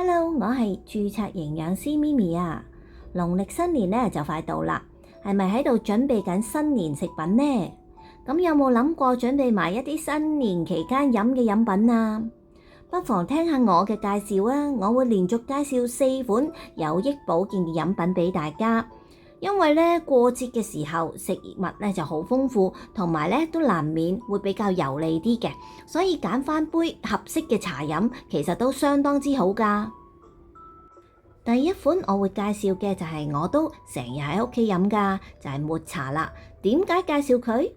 Hello，我係註冊營養師咪咪啊。農曆新年呢就快到啦，係咪喺度準備緊新年食品呢？咁有冇諗過準備埋一啲新年期間飲嘅飲品啊？不妨聽下我嘅介紹啊，我會連續介紹4款有益保健嘅飲品俾大家。因為呢過節嘅時候食物呢就好豐富，同埋呢都難免會比較油膩啲嘅，所以揀翻杯合適嘅茶飲其實都相當之好㗎。第一款我會介紹嘅就係我都成日喺屋企飲㗎，就係抹茶啦。點解介紹佢？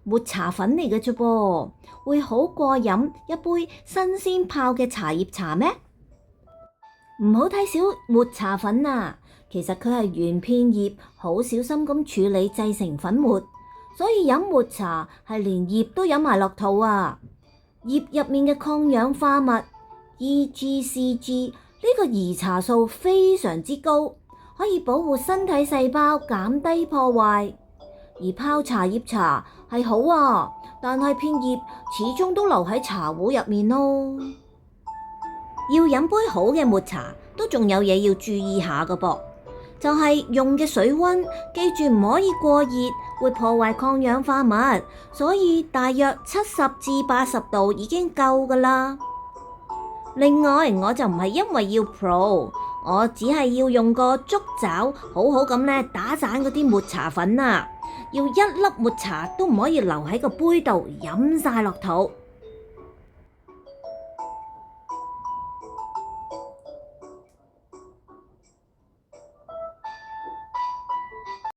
抹茶粉嚟嘅啫噃，會好過飲一杯新鮮泡嘅茶葉茶咩？唔好睇小抹茶粉啊！其實佢係原片葉好小心咁處理製成粉末，所以飲抹茶係連葉都飲埋落肚啊！葉入面嘅抗氧化物 EGCG 呢個兒茶素非常之高，可以保護身體細胞，減低破壞。而泡茶葉茶係好啊，但係片葉始終都留喺茶壺入面咯。要飲杯好嘅抹茶，都仲有嘢要注意下㗎噃。就係用嘅水溫，記住唔可以過熱，會破壞抗氧化物，所以大約70至80度已經夠㗎啦。另外，我就唔係因為要 pro， 我只係要用個竹爪好好咁咧打散嗰啲抹茶粉啊，要一粒抹茶都唔可以留喺個杯度飲晒落肚。